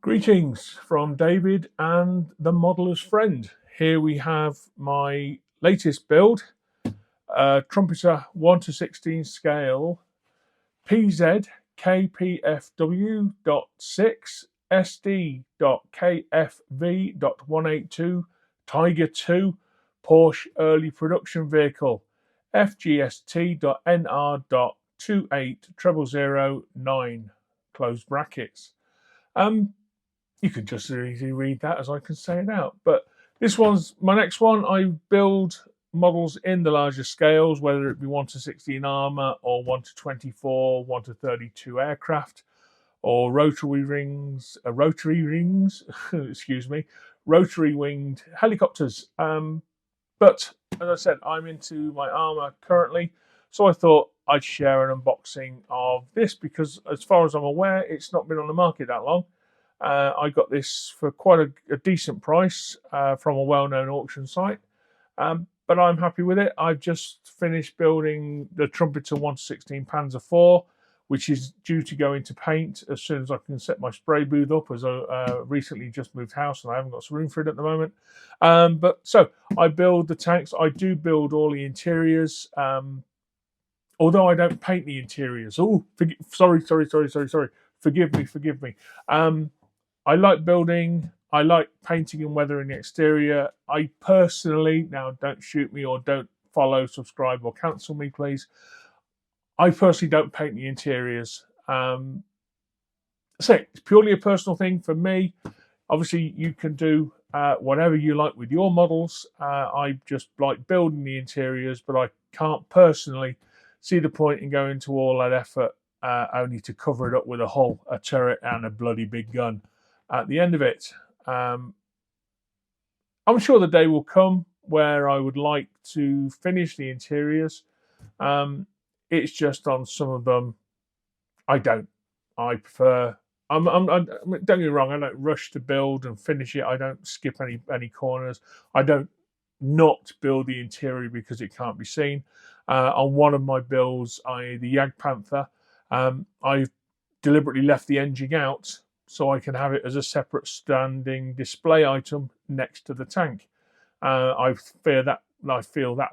Greetings from David and the modeler's friend. Here we have my latest build, Trumpeter 1:16 scale PZ KPFW.6 SD.KFV.182 Tiger 2 Porsche early production vehicle FGST.NR.28009 close brackets. You can just as easily read that as I can say it out. But this one's my next one. I build models in the larger scales, whether it be 1:16 armor or 1:24, 1:32 aircraft, or rotary rings, excuse me, rotary winged helicopters. But as I said, I'm into my armor currently, so I thought I'd share an unboxing of this because, as far as I'm aware, it's not been on the market that long. I got this for quite a decent price from a well-known auction site, but I'm happy with it. I've just finished building the Trumpeter 1:16 Panzer IV, which is due to go into paint as soon as I can set my spray booth up, as I recently just moved house and I haven't got some room for it at the moment. So I build the tanks. I do build all the interiors, although I don't paint the interiors. Oh, sorry. Forgive me. I like building, I like painting and weathering the exterior. I personally, now don't shoot me or don't follow, subscribe or cancel me, please. I personally don't paint the interiors. So it's purely a personal thing for me. Obviously, you can do whatever you like with your models. I just like building the interiors, but I can't personally see the point in going to all that effort only to cover it up with a hull, a turret and a bloody big gun at the end of it. I'm sure the day will come where I would like to finish the interiors. It's just on some of them, I don't. I prefer. Don't get me wrong. I don't rush to build and finish it. I don't skip any corners. I don't not build the interior because it can't be seen. On one of my builds, the Jagdpanther, I've deliberately left the engine out so I can have it as a separate standing display item next to the tank. I feel that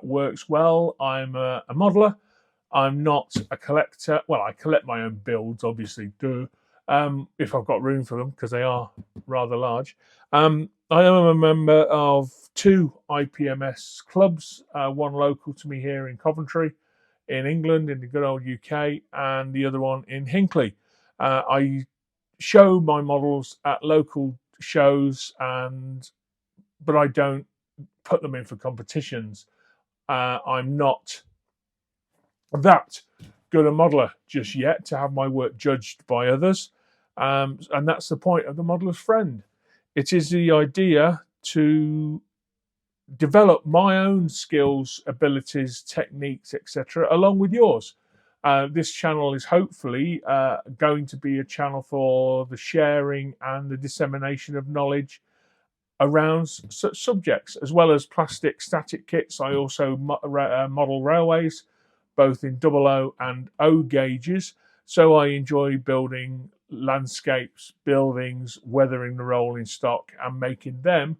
works well. I'm a modeler. I'm not a collector. Well, I collect my own builds, obviously, if I've got room for them, because they are rather large. I am a member of two IPMS clubs, one local to me here in Coventry, in England, in the good old UK, and the other one in Hinckley. I show my models at local shows, but I don't put them in for competitions. I'm not that good a modeler just yet to have my work judged by others, and that's the point of the modeler's friend. It is the idea to develop my own skills, abilities, techniques, etc., along with yours. This channel is hopefully going to be a channel for the sharing and the dissemination of knowledge around such subjects, as well as plastic static kits. I also model railways, both in 00 and O gauges. So I enjoy building landscapes, buildings, weathering the rolling stock, and making them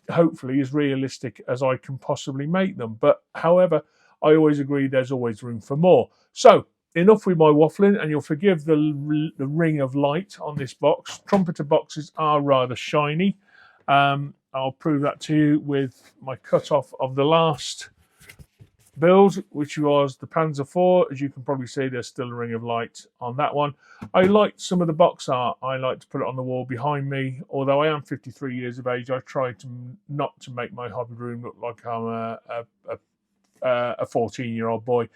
hopefully as realistic as I can possibly make them. But however, I always agree there's always room for more. So enough with my waffling, and you'll forgive the ring of light on this box. Trumpeter boxes are rather shiny. I'll prove that to you with my cut-off of the last build, which was the Panzer IV. As you can probably see, there's still a ring of light on that one. I liked some of the box art. I like to put it on the wall behind me. Although I am 53 years of age, I try to not to make my hobby room look like I'm a 14-year-old boy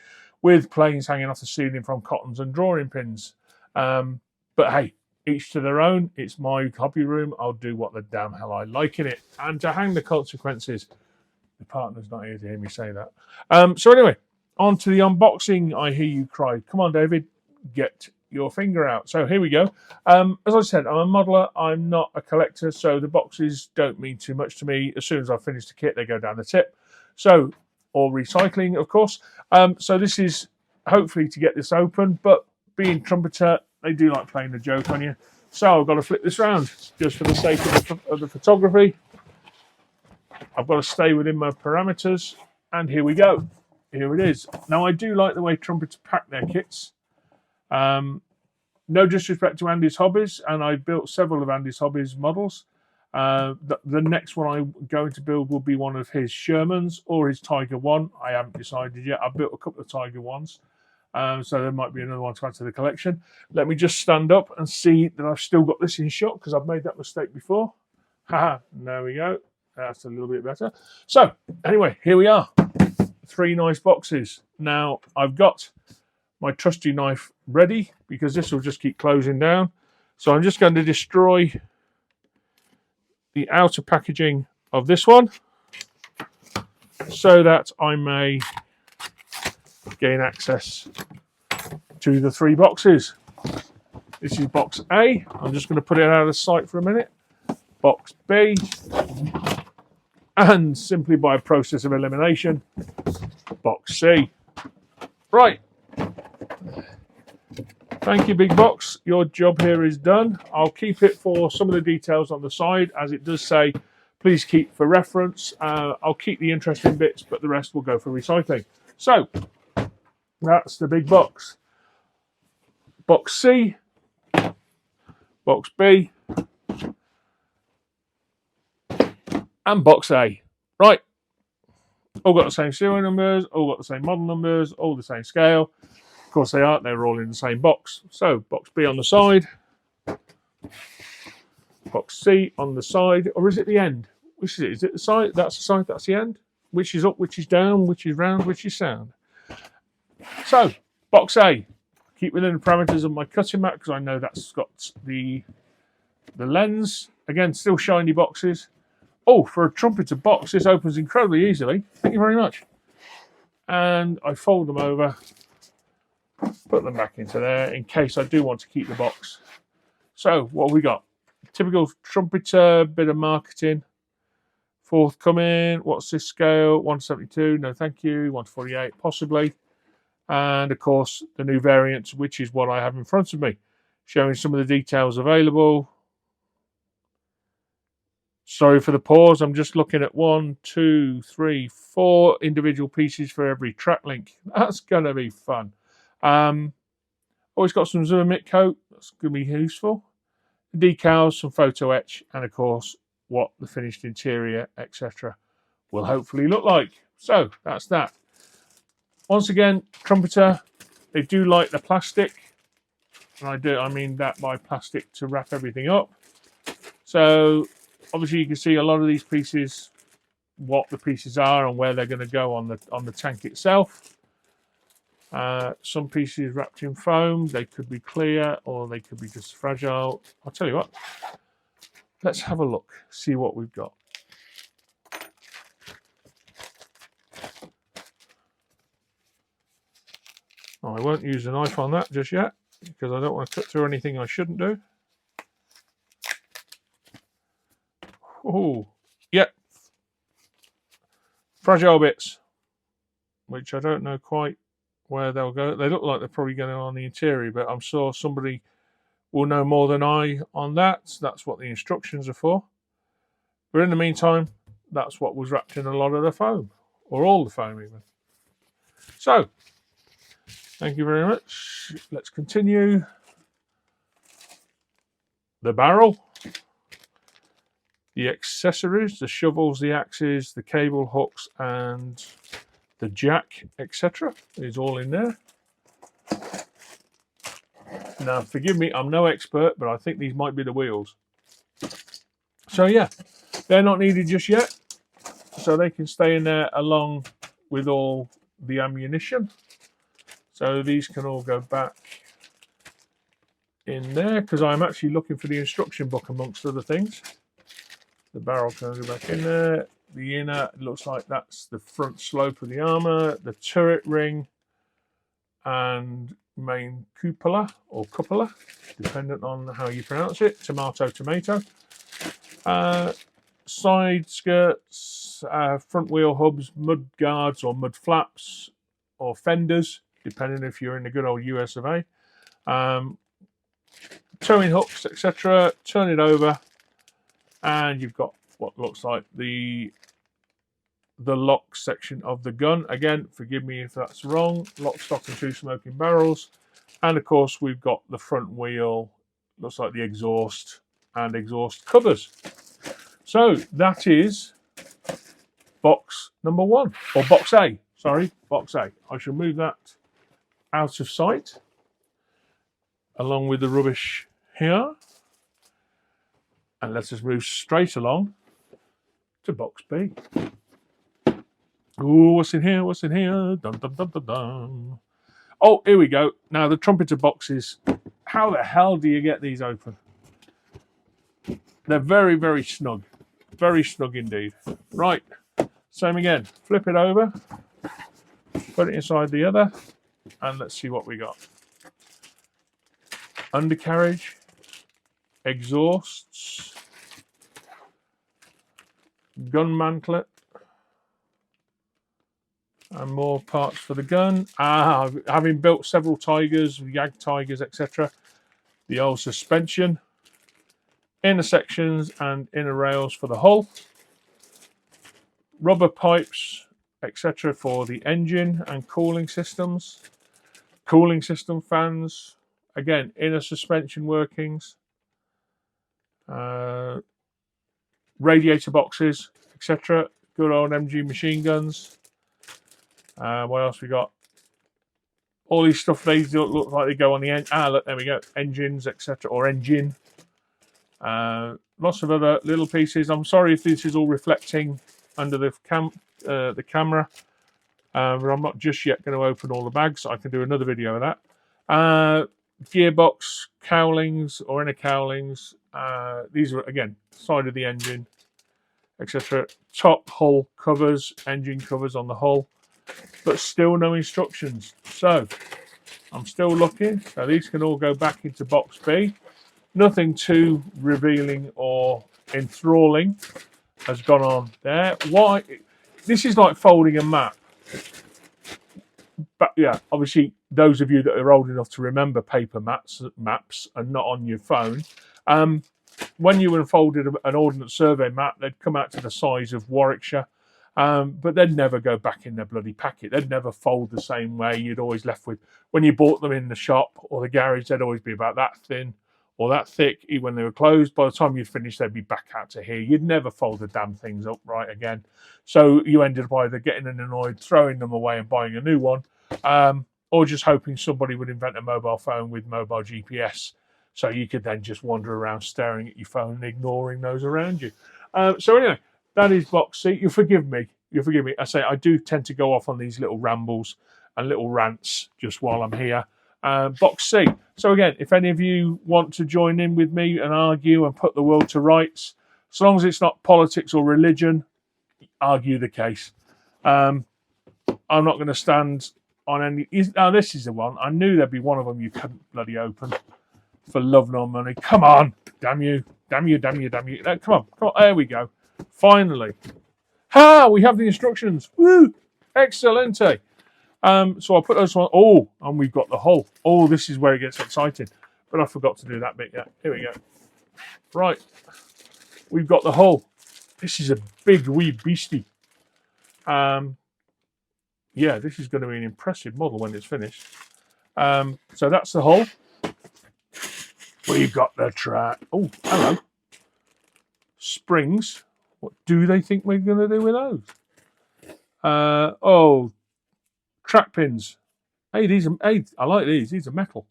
with planes hanging off the ceiling from cottons and drawing pins. But hey, each to their own. It's my hobby room. I'll do what the damn hell I like in it. And to hang the consequences. The partner's not here to hear me say that. So anyway, on to the unboxing. I hear you cry. Come on, David, get your finger out. So here we go. As I said, I'm a modeler. I'm not a collector, so the boxes don't mean too much to me. As soon as I finish the kit, they go down the tip. So, or recycling, of course. So this is hopefully to get this open, but being Trumpeter, they do like playing the joke on you. So I've got to flip this round just for the sake of the photography. I've got to stay within my parameters, and here we go. Here it is. Now, I do like the way Trumpeter pack their kits. No disrespect to Andy's Hobbies, and I've built several of Andy's Hobbies models. The next one I'm going to build will be one of his Shermans or his Tiger 1. I haven't decided yet. I've built a couple of Tiger 1s, so there might be another one to add to the collection. Let me just stand up and see that I've still got this in shot, because I've made that mistake before. Haha, there we go. That's a little bit better. So, anyway, here we are. 3 nice boxes. Now, I've got my trusty knife ready, because this will just keep closing down. So I'm just going to destroy the outer packaging of this one, so that I may gain access to the 3 boxes. This is box A. I'm just going to put it out of sight for a minute. Box B. And simply by a process of elimination, box C. Right. Thank you, big box. Your job here is done. I'll keep it for some of the details on the side, as it does say, please keep for reference. I'll keep the interesting bits, but the rest will go for recycling. So, that's the big box. Box C, box B, and box A. Right. All got the same serial numbers, all got the same model numbers, all the same scale. Of course they aren't, they're all in the same box. So, box B on the side, box C on the side, or is it the end? Which is it? Is it the side? That's the side, that's the end? Which is up, which is down, which is round, which is sound? So, box A. Keep within the parameters of my cutting mat, because I know that's got the lens. Again, still shiny boxes. Oh, for a Trumpeter box, this opens incredibly easily. Thank you very much. And I fold them over, put them back into there in case I do want to keep the box. So, what have we got? Typical Trumpeter, bit of marketing. Forthcoming. What's this scale? 172. No, thank you. 148, possibly. And, of course, the new variant, which is what I have in front of me, showing some of the details available. Sorry for the pause. I'm just looking at 1, 2, 3, 4 individual pieces for every track link. That's going to be fun. Always got some Zimmermitt coat. That's going to be useful. Decals, some photo etch, and of course, what the finished interior, etc., will hopefully look like. So that's that. Once again, Trumpeter, they do like the plastic, and I mean that by plastic to wrap everything up. So obviously, you can see a lot of these pieces, what the pieces are and where they're going to go on the tank itself. Some pieces wrapped in foam. They could be clear or they could be just fragile. I'll tell you what. Let's have a look, see what we've got. Oh, I won't use a knife on that just yet, because I don't want to cut through anything I shouldn't do. Oh, yep. Fragile bits, which I don't know quite where they'll go. They look like they're probably going on the interior, but I'm sure somebody will know more than I on that. That's what the instructions are for. But in the meantime, that's what was wrapped in a lot of the foam, or all the foam even. So, thank you very much. Let's continue. The barrel. The accessories, the shovels, the axes, the cable hooks, and the jack, etc. is all in there. Now, forgive me, I'm no expert, but I think these might be the wheels. So, yeah, they're not needed just yet. So they can stay in there along with all the ammunition. So these can all go back in there, because I'm actually looking for the instruction book amongst other things. The barrel can go back in there. The inner, it looks like that's the front slope of the armour, the turret ring, and main cupola, or cupola, dependent on how you pronounce it. Tomato, tomato. Side skirts, front wheel hubs, mud guards or mud flaps, or fenders, depending if you're in the good old US of A. towing hooks, etc. Turn it over, and you've got what looks like the lock section of the gun. Again, forgive me if that's wrong. Lock, stock, and 2 smoking barrels. And of course, we've got the front wheel. Looks like the exhaust and exhaust covers. So that is box number 1, or box A. Sorry, box A. I shall move that out of sight, along with the rubbish here. And let's just move straight along to box B. Ooh, what's in here? What's in here? Dun, dun, dun, dun, dun. Oh, here we go. Now, the Trumpeter boxes. How the hell do you get these open? They're very, very snug. Very snug indeed. Right. Same again. Flip it over. Put it inside the other. And let's see what we got. Undercarriage. Exhausts. Gun mantlet. And more parts for the gun. Having built several Tigers, Jag Tigers, etc. The old suspension. Inner sections and inner rails for the hull. Rubber pipes, etc. for the engine and cooling systems. Cooling system fans. Again, inner suspension workings. Radiator boxes, etc. Good old MG machine guns. What else we got? All these stuff, they look like they go on the end. Look, there we go. Engines, etc. Or engine. Lots of other little pieces. I'm sorry if this is all reflecting under the camera. But I'm not just yet going to open all the bags. I can do another video of that. Gearbox cowlings or inner cowlings. These are, again, side of the engine, etc. Top hull covers, engine covers on the hull. But still no instructions. So I'm still looking. So these can all go back into box B. Nothing too revealing or enthralling has gone on there. Why? This is like folding a map. But yeah, obviously, those of you that are old enough to remember paper maps and not on your phone, when you unfolded an Ordnance Survey map, they'd come out to the size of Warwickshire. But they'd never go back in their bloody packet. They'd never fold the same way. You'd always left with, when you bought them in the shop or the garage, they'd always be about that thin or that thick. Even when they were closed, by the time you'd finished, they'd be back out to here. You'd never fold the damn things up right again. So you ended up either getting annoyed, throwing them away and buying a new one, or just hoping somebody would invent a mobile phone with mobile GPS. So you could then just wander around staring at your phone and ignoring those around you. So anyway, that is box C. You forgive me. You forgive me. I say I do tend to go off on these little rambles and little rants just while I'm here. Box C. So again, if any of you want to join in with me and argue and put the world to rights, as long as it's not politics or religion, argue the case. I'm not going to stand on any. This is the one. I knew there'd be one of them you couldn't bloody open for love nor money. Come on, damn you, damn you, damn you, damn you. Come on, come on. There we go. Finally. We have the instructions. Woo! Excellente. So I'll put those on. Oh, and we've got the hull. Oh, this is where it gets exciting. But I forgot to do that bit yet. Here we go. Right. We've got the hull. This is a big wee beastie. Yeah, this is going to be an impressive model when it's finished. So that's the hull. We've got the track. Oh, hello. Springs. What do they think we're going to do with those? Track pins. Hey, I like these. These are metal.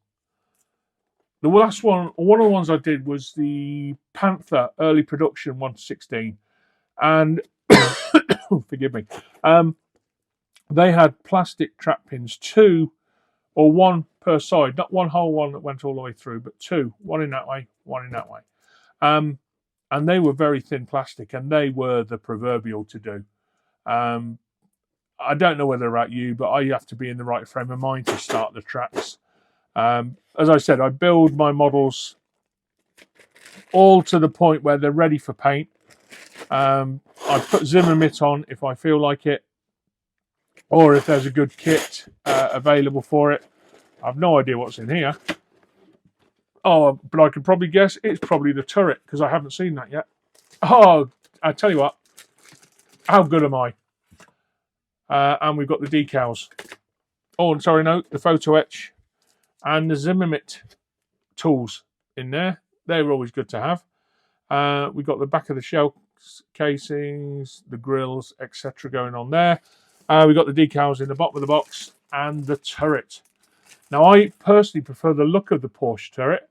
The last one of the ones I did was the Panther early production 1/16, and forgive me. They had plastic track pins, 2 or 1 per side, not one whole one that went all the way through, but 2, one in that way, one in that way. And they were very thin plastic, and they were the proverbial to do. I don't know whether about you, but I have to be in the right frame of mind to start the tracks. As I said, I build my models all to the point where they're ready for paint. I put Zimmer mitt on if I feel like it, or if there's a good kit available for it. I've no idea what's in here. Oh, but I could probably guess it's probably the turret because I haven't seen that yet. Oh, I tell you what, how good am I? And we've got the decals. Oh, and sorry, no, the photo etch and the Zimmermit tools in there. They're always good to have. We've got the back of the shell casings, the grills, etc. going on there. We've got the decals in the bottom of the box and the turret. Now, I personally prefer the look of the Porsche turret.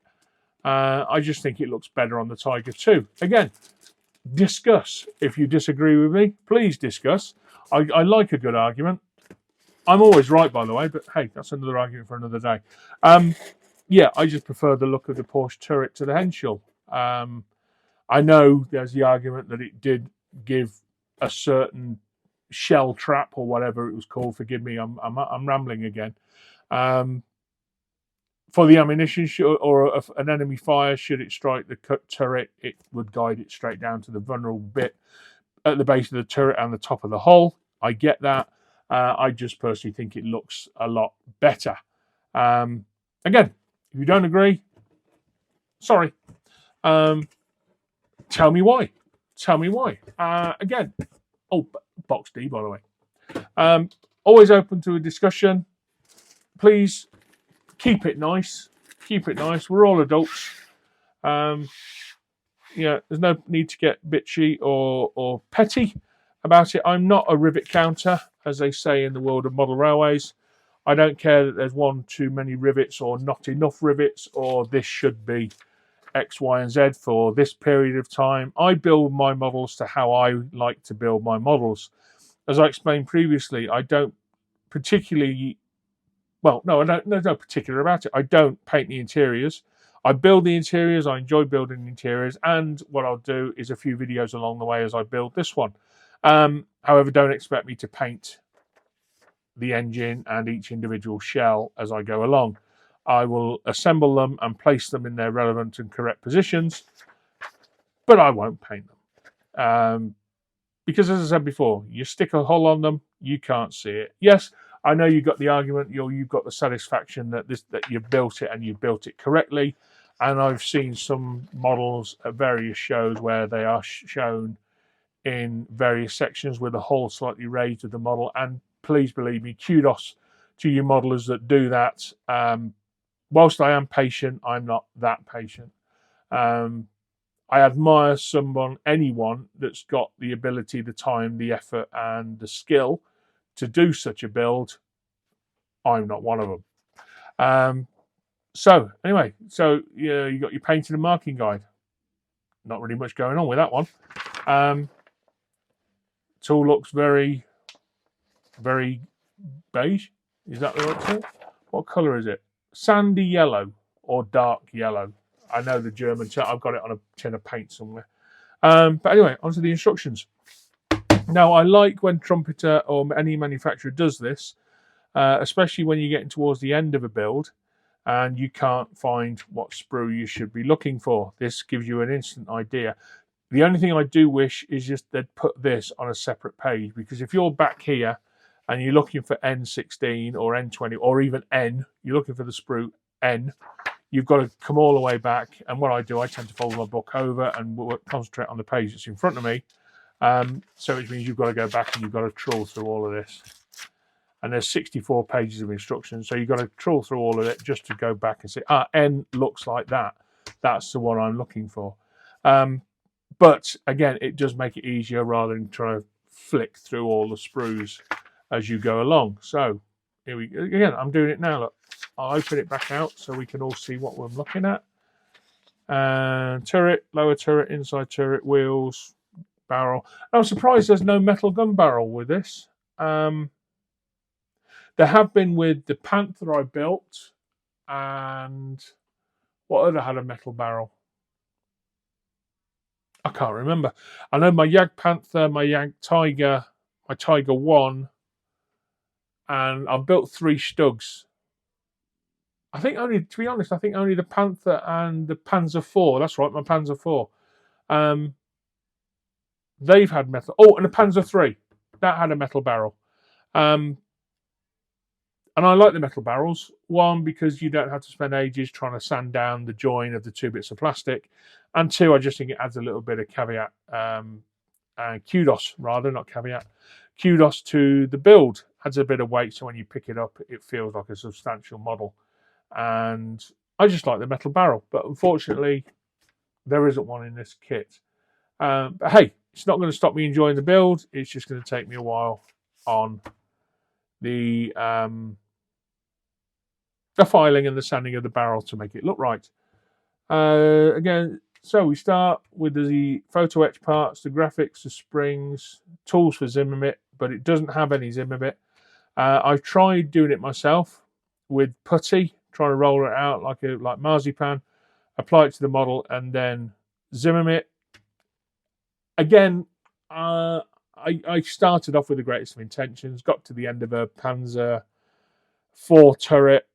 I just think it looks better on the Tiger too. Again, discuss. If you disagree with me, please discuss. I like a good argument. I'm always right, by the way, but hey, that's another argument for another day. Yeah, I just prefer the look of the Porsche turret to the Henschel. I know there's the argument that it did give a certain shell trap or whatever it was called. Forgive me, I'm rambling again. For the ammunition or an enemy fire, should it strike the turret, it would guide it straight down to the vulnerable bit at the base of the turret and the top of the hull. I get that. I just personally think it looks a lot better. Again, if you don't agree, sorry. Tell me why. Tell me why. Again, box D, by the way. Always open to a discussion. Please keep it nice. Keep it nice. We're all adults. Yeah, there's no need to get bitchy or petty about it. I'm not a rivet counter, as they say in the world of model railways. I don't care that there's one too many rivets or not enough rivets, or this should be X, Y, and Z for this period of time. I build my models to how I like to build my models. As I explained previously, I don't particularly, well, no, there's no particular about it. I don't paint the interiors. I build the interiors. I enjoy building the interiors. And what I'll do is a few videos along the way as I build this one. However, don't expect me to paint the engine and each individual shell as I go along. I will assemble them and place them in their relevant and correct positions, but I won't paint them. Because as I said before, you stick a hull on them, you can't see it. Yes, I know you've got the argument, you've got the satisfaction that you've built it and you've built it correctly. And I've seen some models at various shows where they are shown in various sections with the hull slightly raised of the model. And please believe me, kudos to you modelers that do that. Whilst I am patient, I'm not that patient. I admire anyone that's got the ability, the time, the effort, and the skill to do such a build. I'm not one of them. So anyway, you got your painting and marking guide. Not really much going on with that one. Tool looks very, very beige. Is that the right tool? What colour is it? Sandy yellow or dark yellow. I know the German. I've got it on a tin of paint somewhere. But anyway, onto the instructions. Now, I like when Trumpeter or any manufacturer does this, especially when you're getting towards the end of a build and you can't find what sprue you should be looking for. This gives you an instant idea. The only thing I do wish is just they'd put this on a separate page, because if you're back here and you're looking for N16 or N20 or even N, you're looking for the sprue N, you've got to come all the way back. And what I do, I tend to fold my book over and concentrate on the page that's in front of me. So which means you've got to go back and you've got to trawl through all of this. And there's 64 pages of instructions. So you've got to trawl through all of it just to go back and say, N looks like that. That's the one I'm looking for. But again, it does make it easier rather than trying to flick through all the sprues as you go along. So here we go. Again, I'm doing it now. Look, I'll open it back out so we can all see what we're looking at. Turret, lower turret, inside turret, wheels, barrel. I'm surprised there's no metal gun barrel with this. There have been with the Panther I built, and what other had a metal barrel? I can't remember. I know my Yag Panther, my Yag Tiger, my Tiger 1, and I've built 3 Stugs. I think only, to be honest, I think only the Panther and the Panzer 4. That's right, my Panzer 4. They've had metal. Oh, and the Panzer 3. That had a metal barrel. And I like the metal barrels. One, because you don't have to spend ages trying to sand down the join of the 2 bits of plastic, and two, I just think it adds a little bit of caveat and kudos, rather, not caveat, kudos to the build. Adds a bit of weight, so when you pick it up, it feels like a substantial model. And I just like the metal barrel, but unfortunately, there isn't one in this kit. But hey, it's not going to stop me enjoying the build. It's just going to take me a while on the filing and the sanding of the barrel to make it look right. Again, so we start with the photo etch parts, the graphics, the springs, tools for Zimmerbit, but it doesn't have any Zimmerbit. I've tried doing it myself with putty, trying to roll it out like marzipan, apply it to the model, and then Zimmerbit. Again, I started off with the greatest of intentions, got to the end of a Panzer IV turret,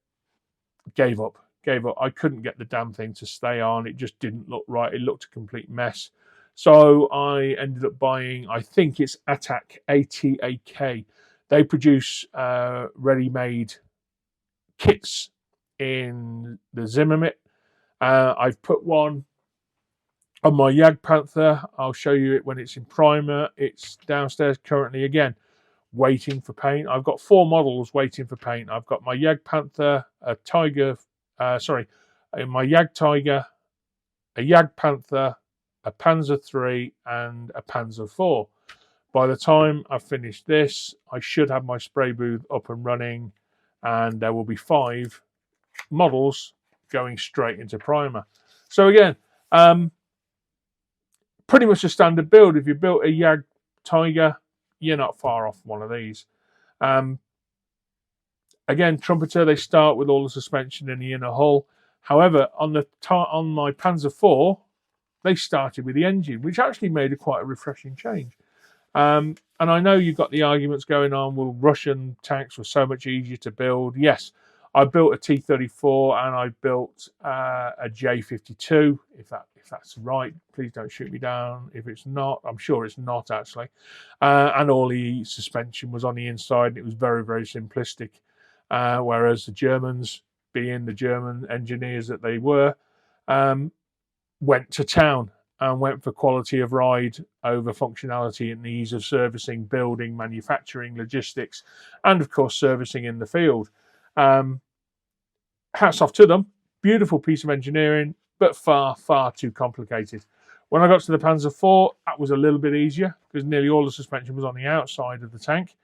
gave up. I couldn't get the damn thing to stay on. It just didn't look right. It looked a complete mess. So I ended up buying, I think it's ATAK, ATAK. They produce ready-made kits in the Zimmerbit. I've put one on my Jagdpanther. I'll show you it when it's in primer. It's downstairs currently, again, waiting for paint. I've got 4 models waiting for paint. I've got my Jagdpanther, a Tiger, my Jagdtiger, a Jagdpanther, a Panzer III, and a Panzer IV. By the time I've finished this, I should have my spray booth up and running, and there will be 5 models going straight into primer. So again, pretty much a standard build. If you built a Jagdtiger, you're not far off one of these. Again, Trumpeter, they start with all the suspension in the inner hull. However, on my Panzer IV, they started with the engine, which actually made quite a refreshing change. And I know you've got the arguments going on, well, Russian tanks were so much easier to build. Yes, I built a T-34 and I built a J-52, if that's right. Please don't shoot me down if it's not. I'm sure it's not, actually. And all the suspension was on the inside, and it was very, very simplistic. Whereas the Germans, being the German engineers that they were, went to town and went for quality of ride over functionality and the ease of servicing, building, manufacturing, logistics, and of course servicing in the field. Hats off to them. Beautiful piece of engineering, but far, far too complicated. When I got to the Panzer IV, that was a little bit easier because nearly all the suspension was on the outside of the tank.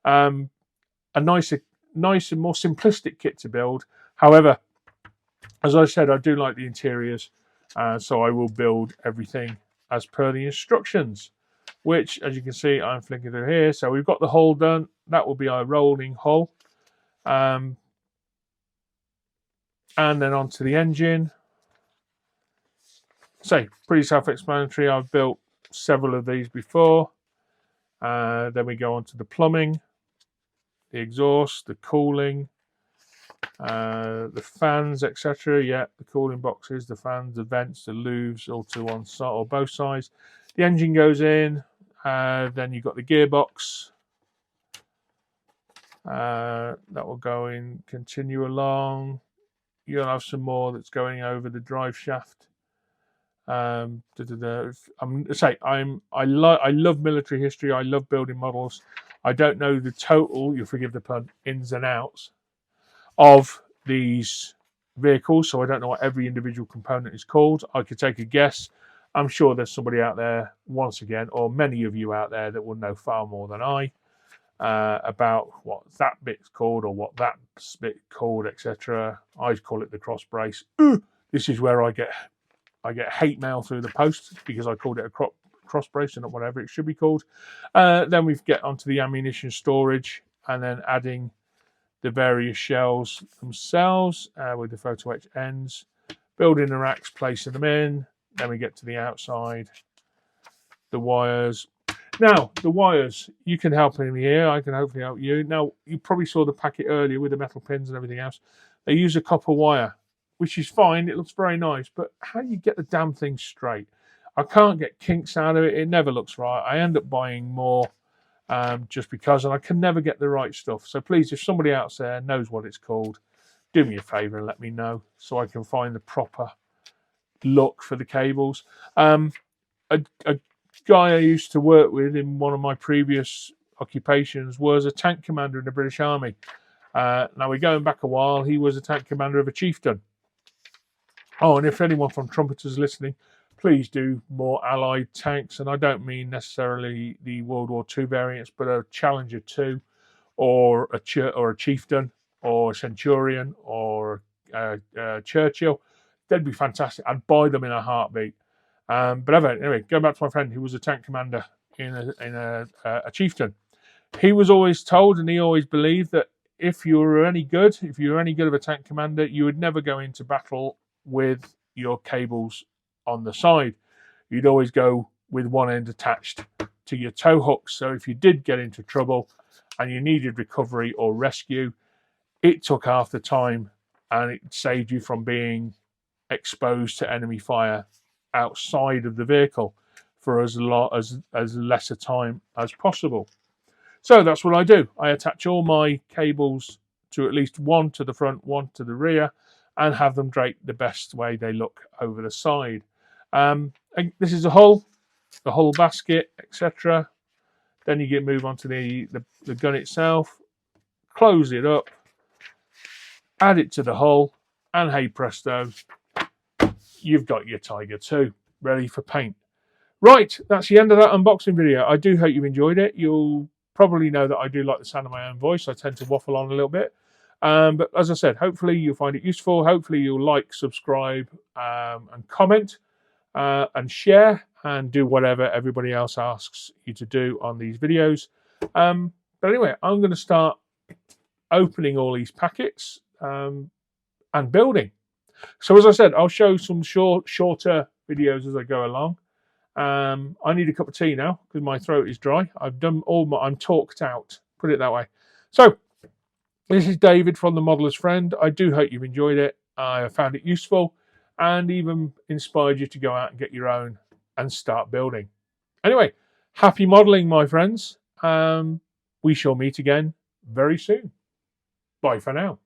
A nice and more simplistic kit to build. However, as I said, I do like the interiors, so I will build everything as per the instructions, which, as you can see, I'm flicking through here. So we've got the hull done. That will be our rolling hull. And then onto the engine. So, pretty self-explanatory. I've built several of these before. Then we go on to the plumbing, the exhaust, the cooling, the fans, etc. Yeah, the cooling boxes, the fans, the vents, the louvres, all to one side or both sides. The engine goes in. Then you've got the gearbox. That will go in, continue along. You'll have some more that's going over the drive shaft. I love military history. I love building models. I don't know the total, you'll forgive the pun, ins and outs of these vehicles, so I don't know what every individual component is called. I could take a guess. I'm sure there's somebody out there, once again, or many of you out there that will know far more than I about what that bit's called or what that bit called, etc. I call it the cross brace. This is where I get hate mail through the post because I called it a cross brace and not whatever it should be called. Then we get onto the ammunition storage and then adding the various shells themselves with the photo etch ends, building the racks, placing them in. Then we get to the outside, the wires. Now, the wires, you can help me here. I can hopefully help you. Now, you probably saw the packet earlier with the metal pins and everything else. They use a copper wire, which is fine. It looks very nice. But how do you get the damn thing straight? I can't get kinks out of it. It never looks right. I end up buying more just because, and I can never get the right stuff. So please, if somebody out there knows what it's called, do me a favour and let me know so I can find the proper look for the cables. A guy I used to work with in one of my previous occupations was a tank commander in the British Army. Now we're going back a while. He was a tank commander of a chieftain. Oh, and if anyone from Trumpeter's listening, please do more Allied tanks. And I don't mean necessarily the World War II variants, but a Challenger 2 or a chieftain or a Centurion or Churchill. They'd be fantastic. I'd buy them in a heartbeat. But anyway, going back to my friend who was a tank commander in a chieftain. He was always told, and he always believed, that if you were any good of a tank commander, you would never go into battle with your cables on the side. You'd always go with one end attached to your tow hooks. So if you did get into trouble and you needed recovery or rescue, it took half the time and it saved you from being exposed to enemy fire outside of the vehicle for as less a time as possible. So that's what I do. I attach all my cables to at least one to the front, one to the rear, and have them draped the best way they look over the side. And this is the hull basket, etc. Then you move on to the gun itself, close it up, add it to the hull, and hey presto, you've got your Tiger 2 ready for paint. Right, that's the end of that unboxing video. I do hope you enjoyed it. You'll probably know that I do like the sound of my own voice. I tend to waffle on a little bit. But as I said, hopefully you'll find it useful. Hopefully you'll like, subscribe, and comment, and share, and do whatever everybody else asks you to do on these videos. But anyway, I'm going to start opening all these packets and building. So as I said, I'll show some shorter videos as I go along. I need a cup of tea now because my throat is dry. I'm talked out, put it that way. So this is David from The Modeller's Friend. I do hope you've enjoyed it. I found it useful and even inspired you to go out and get your own and start building. Anyway, happy modelling, my friends. We shall meet again very soon. Bye for now.